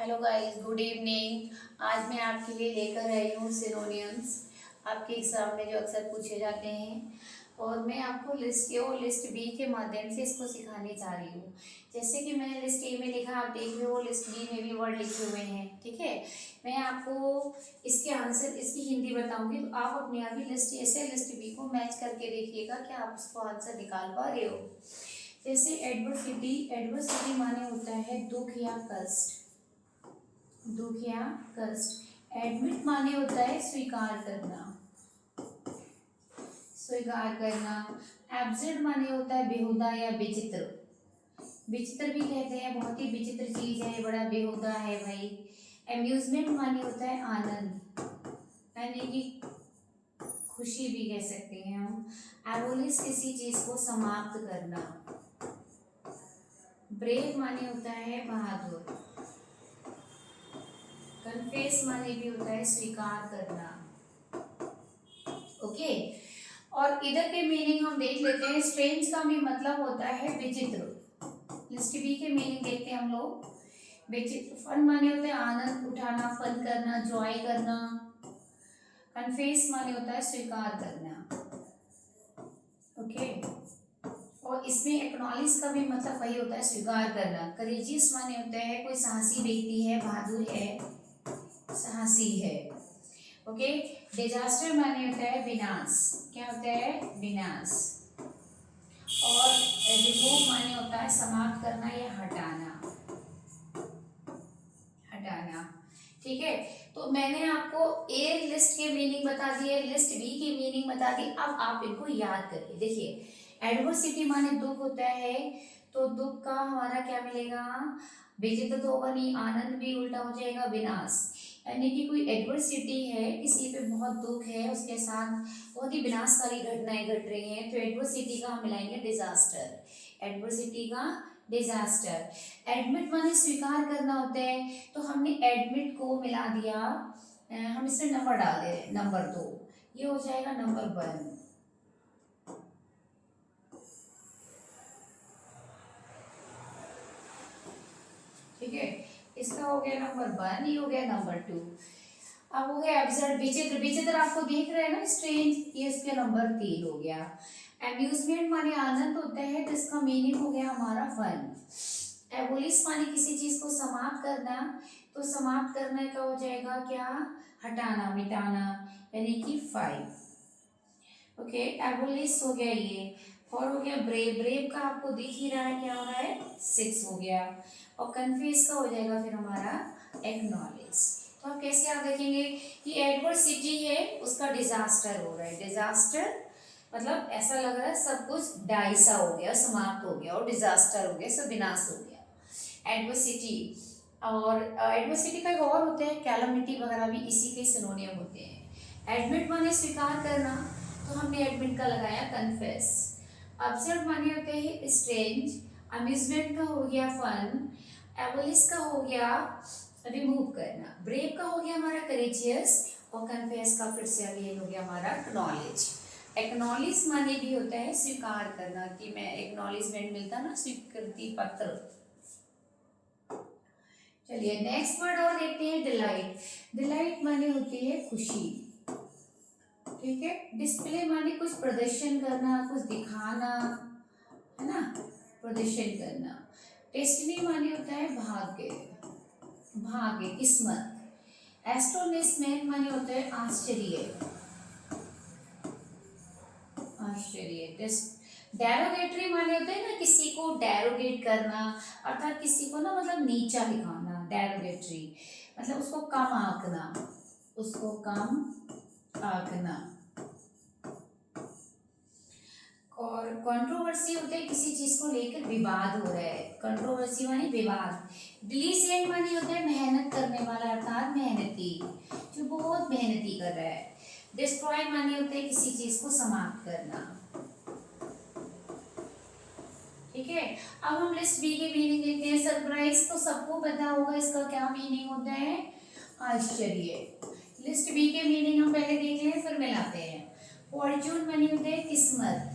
Hello guys, good evening. आज मैं आपके लिए लेकर आई हूँ सिनोनियम्स, आपके एग्जाम में जो अक्सर पूछे जाते हैं। और मैं आपको लिस्ट ए और लिस्ट बी के माध्यम से इसको सिखाने जा रही हूँ। जैसे कि मैंने लिस्ट ए में लिखा, आप देख रहे हो, लिस्ट बी में भी वर्ड लिखे हुए हैं। ठीक है, मैं आपको इसके आंसर, इसकी हिंदी बताऊंगी, तो आप अपने आप ही लिस्ट ए से लिस्ट बी को मैच करके देखिएगा कि आप उसको आंसर निकाल पा रहे हो। जैसे एडवर्सिटी, एडवर्सिटी माने होता है दुख या कष्ट, दुख या कष्ट। एडमिट माने होता है स्वीकार करना, स्वीकार करना। एब्सेंट माने होता है बेहुदा या विचित्र, विचित्र भी कहते हैं, बहुत ही विचित्र चीज है, बड़ा बेहुदा है भाई। एम्यूजमेंट माने होता है आनंद, यानी कि खुशी भी कह सकते हैं हम। एबोलिश किसी चीज को समाप्त करना। ब्रेव माने होता है बहादुर। कन्फेस माने भी होता है स्वीकार करना। ओके, और इधर के मीनिंग हम देख लेते हैं। स्ट्रेंज का भी मतलब होता है विचित्र। लिस्ट बी के मीनिंग देखते हैं हम लोग। विचित्र, फन माने होते हैं आनंद उठाना, फन करना, जॉय करना। कन्फेस माने होता है स्वीकार करना। ओके, और इसमें एक्नॉलेज का भी मतलब वही होता है, स्वीकार करना। करेजियस माने होता है कोई साहसी व्यक्ति है, बहादुर है, साहसी है। ओके, डिजास्टर माने होता है विनाश। क्या होता है? विनाश। और रिमूव माने होता है समाप्त करना या हटाना, हटाना। ठीक है, तो मैंने आपको ए लिस्ट के मीनिंग बता दिए, लिस्ट बी की मीनिंग बता दी। अब आप इनको याद करिए। देखिए, एडवर्सिटी माने दुख होता है, तो दुख का हमारा क्या मिलेगा? विचित्र तो होगा नहीं, आनंद भी उल्टा हो जाएगा विनाश। यानी कि कोई एडवर्सिटी है, किसी पे बहुत दुख है, उसके साथ बहुत ही विनाशकारी घटनाएं घट रही हैं, तो एडवर्सिटी का हम मिलाएंगे डिजास्टर। एडवर्सिटी का डिजास्टर। एडमिट माने स्वीकार करना होता है, तो हमने एडमिट को मिला दिया, हम इसमें नंबर डाल दे रहे हैं, नंबर 2, ये हो जाएगा नंबर 1। ठीक है, इसका हो गया नंबर 1, ये हो गया नंबर 2। अब हो गया एब्सर्ड, विचित्र। विचित्र आपको देख रहे हैं ना, स्ट्रेंज, ये इसके नंबर 3 हो गया। एम्यूजमेंट माने आनंद होता है, तो इसका मीनिंग हो गया हमारा 1। एबोलिश माने किसी चीज को समाप्त करना, तो समाप्त करने का हो जाएगा क्या? हटाना, मिटाना, यानी कि 5। ओके, एबोलिश हो गया ये। और हो गया ब्रेव। ब्रेव का आपको दिख ही रहा है, क्या हो रहा है? 6 हो गया। और कन्फ्यूज का हो जाएगा फिर हमारा एक्नॉलेज। तो आप कैसे आप देखेंगे कि एडवर्सिटी है, उसका डिजास्टर हो रहा है। डिजास्टर मतलब ऐसा लग रहा है सब कुछ डाइसा हो गया, समाप्त हो गया, और डिजास्टर हो गया, सब विनाश हो गया। एडवर्सिटी। और एडवर्सिटी का एक और होता है कैलामिटी वगैरह, भी इसी के सिनोनियम होते हैं। एडमिट माने स्वीकार करना, तो हमने एडमिट का लगाया कन्फेस। अपसेट माने होते हैं स्ट्रेंज। अम्यूजमेंट का हो गया फन। एबोलिश का हो गया रिमूव करना। ब्रेव का हो गया हमारा करेजियस। और कन्फेस का फिर से अगेन हो गया हमारा नॉलेज। एक्नॉलेज माने भी होता है स्वीकार करना, कि मैं एक्नॉलेजमेंट मिलता ना, स्वीकृति पत्र। चलिए नेक्स्ट वर्ड और देखते हैं, डिलाइट। डिलाइट माने होती है खुशी। ठीक है, डिस्प्ले माने कुछ प्रदर्शन करना, कुछ दिखाना, है ना, प्रदर्शन करना। डेस्टिनी माने होता है भाग्य, भाग्य, किस्मत। एस्टोनिशमेंट माने होता है आश्चर्य, आश्चर्य। डेरोगेटरी माने होते हैं ना, किसी को डेरोगेट करना, अर्थात किसी को ना मतलब नीचा दिखाना। डेरोगेटरी मतलब उसको कम आंकना, उसको कम आंकना। और कंट्रोवर्सी होता है किसी चीज को लेकर विवाद हो रहा है, कंट्रोवर्सी माने विवाद। डिलीजेंट माने होता है मेहनत करने वाला, अर्थात मेहनती, जो बहुत मेहनती कर रहा है। डिस्ट्रॉय माने होता है किसी चीज को समाप्त करना। ठीक है, अब हम लिस्ट बी की मीनिंग देखते हैं। सरप्राइज तो सबको पता होगा, इसका क्या मीनिंग होता है? आश्चर्य। लिस्ट बी के मीनिंग हम पहले देख लें, फिर मिलाते हैं। फॉर्च्यून माने होते हैं किस्मत,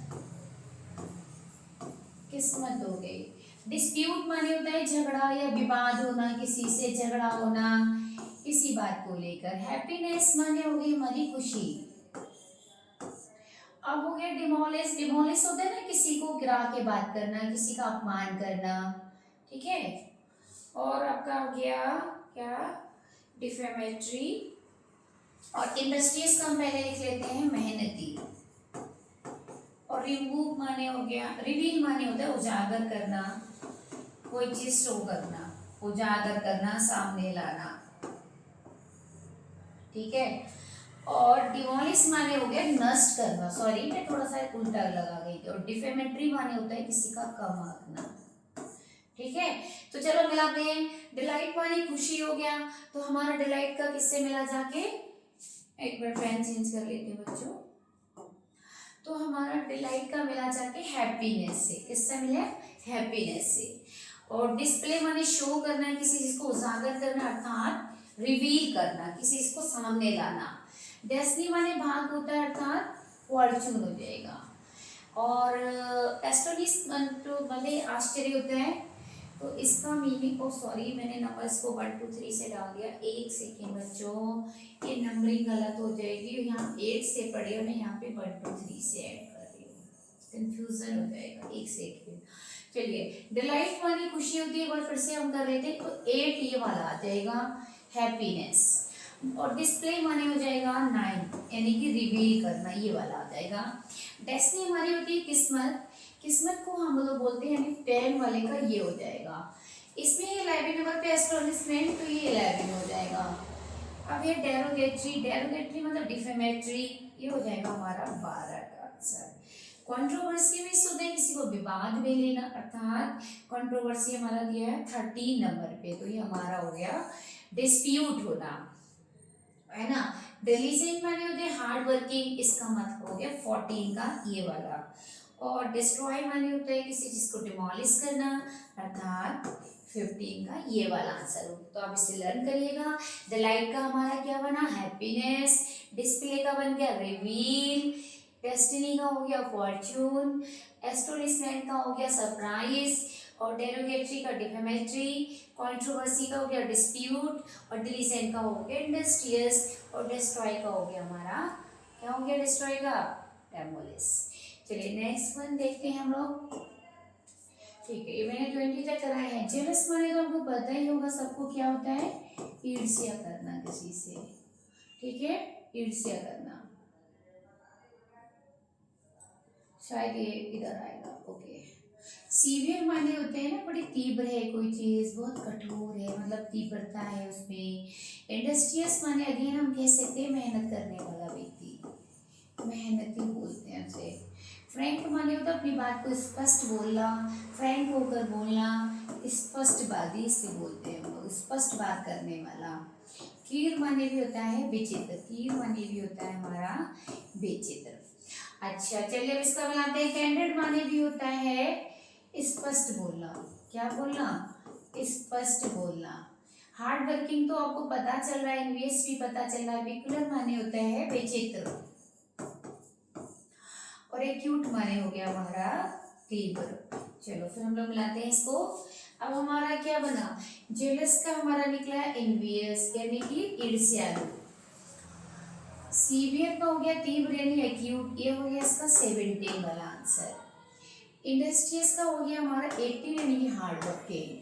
किस्मत हो गई। डिस्प्यूट माने होता है झगड़ा या विवाद होना, किसी से झगड़ा होना किसी बात को लेकर। हैप्पीनेस माने हो गई हमारी खुशी। अब हो गया डिमोलिश। डिमोलिश होता है ना किसी को गिरा के बात करना, किसी का अपमान करना, ठीक है। और आपका हो गया क्या, डिफेमेटरी। और इंडस्ट्रियस का हम पहले लिख लेते हैं मेहनती। और रिमूव माने हो गया, रिवील माने होता है उजागर करना, कोई चीज शो करना, उजागर करना, सामने लाना, ठीक है। और डिमोलिश माने हो गया नष्ट करना, सॉरी मैं थोड़ा सा उल्टा लगा गई थी। और डिफेमेटरी माने होता है किसी का कम आंकना, ठीक है। तो चलो मिलाते हैं। डिलाइट माने खुशी हो गया, तो हमारा डिलाइट का किससे मिला जाके, एक बार पेन चेंज कर लेते हैं बच्चों। तो हमारा डिलाइट का मिला जाके हैप्पीनेस से। किससे मिला, हैप्पीनेस से। और डिस्प्ले माने शो करना, किसी चीज को उजागर करना अर्थात रिवील करना, किसी चीज को सामने लाना। डेस्टिनी माने भाग होता है अर्थात फॉर्चून हो जाएगा। और एस्टोनिश तो भले आश्चर्य होता है, तो इसका मीनिंग, ओ सॉरी मैंने नंबर्स को 1 2 3 से डाल दिया, एक सेकेंड बच्चों, ये नंबरिंग गलत हो जाएगी। यहाँ 8 से पढ़े हो, मैं यहाँ पे 1 2 3 से ऐड कर रही हूँ, कंफ्यूजन हो जाएगा, एक सेकेंड। चलिए, डिलाइट वाली खुशी होती है, एक बार फिर से हम कर रहे थे, तो 8 ये वाला आ जाएगा हैप्पीनेस। और डिस्प्ले माने हो जाएगा 9, यानी कि रिवील करना, ये वाला आ जाएगा। डेस्टिनी हमारी होती है किस्मत। किस्मत को हम लोग बोलते हैं, यानी 10 वाले का ये हो जाएगा। इसमें 11 नंबर पे एस्टोनिशमेंट, तो ये 11 हो जाएगा। अब ये डेरोगेटरी। डेरोगेटरी मतलब डिफेमेटरी, ये हो जाएगा हमारा 12 का आंसर। कंट्रोवर्सी में होता है किसी को विवाद में लेना, अर्थात कंट्रोवर्सी हमारा दिया है 13 नंबर पे, तो ये हमारा हो गया डिस्प्यूट होना, है ना। डिलीजेंट माने होते हैं हार्ड वर्किंग, इसका मतलब हो गया 14 का ये वाला। और डिस्ट्रॉय माने होता है किसी चीज को डिमोलिश करना, अर्थात 15 का ये वाला आंसर हो। तो आप इसे लर्न करिएगा। डिलाइट का हमारा क्या बना, हैप्पीनेस। डिस्प्ले का बन गया रिवील। डेस्टिनी का हो गया फॉर्चून। एस्टोनिशमेंट का हो गया सरप्राइज। और डेरोगेटरी का डिफेमेटरी। कंट्रोवर्सी का हो गया डिस्प्यूट। और डिलीजेंट का हो गया इंडस्ट्रियस। और डिस्ट्रॉय का हो गया हमारा, क्या हो गया डिस्ट्रॉय का, डेमोलिश। चलिए नेक्स्ट वन देखते हैं हम लोग, ठीक है। ये मैंने 20 तक कराए हैं। जेलस माने तो आपको पता ही होगा सबको, क्या होता है, ईर्ष्या करना किसी से, ठीक है, ईर्ष्या करना। शायद ये इधर आएगा, ओके। सीवियर माने होते हैं ना, बड़ी तीव्र है कोई चीज, बहुत कठोर है, मतलब तीव्रता है उसमें। इंडस्ट्रियस माने अगेन हम कह सकते हैं मेहनत करने वाला व्यक्ति, मेहनती बोलते हैं उसे। फ्रैंक माने होता है अपनी बात को स्पष्ट बोलना, फ्रैंक होकर बोलना, स्पष्टवादी से बोलते हैं हम लोग, स्पष्ट बात करने वाला। कीर माने भी होता है विचित्र, कीर माने भी होता है हमारा विचित्र। अच्छा चलिए अब इसका बनाते हैं। कैंडिड माने भी होता है स्पष्ट बोलना, क्या बोलना, स्पष्ट बोलना। हार्ड वर्किंग तो आपको पता चल रहा है, इन्वेस्ट भी पता चल रहा है। पिकुलर माने होता है विचित्र। और एक्यूट माने हो गया हमारा तीव्र। चलो फिर हम लोग मिलाते हैं इसको। अब हमारा क्या बना, जेलस का हमारा निकला है इन्वियस, यानी कि ईर्ष्यालु। सीवियर का हो गया तीव्र यानी एक्यूट, ये हो गया इसका 17 वाला आंसर। इंडस्ट्रियस का हो गया हमारा 18 यानी कि हार्ड वर्किंग।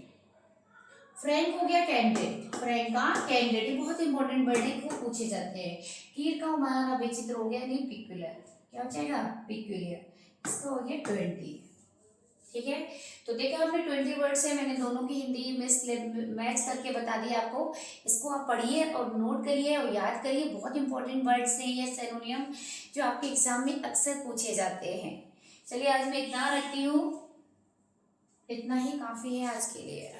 फ्रैंक हो गया कैंडिडेट, फ्रैंक का कैंडिडेट, ये बहुत इंपॉर्टेंट वर्ड है, वो पूछे जाते हैं। कीर का हमारा विचित्र हो गया नहीं पिक्युलर, क्या हो जाएगा पिक्युलियर, इसका हो गया 20, ठीक है। तो देखा हमने 20 वर्ड से मैंने दोनों की हिंदी में मैच करके बता दिया आपको। इसको आप पढ़िए और नोट करिए और याद करिए, बहुत इंपॉर्टेंट वर्ड्स हैं ये सिनोनियम, जो आपके एग्जाम में अक्सर पूछे जाते हैं। चलिए आज मैं इतना रखती हूँ, इतना ही काफ़ी है आज के लिए।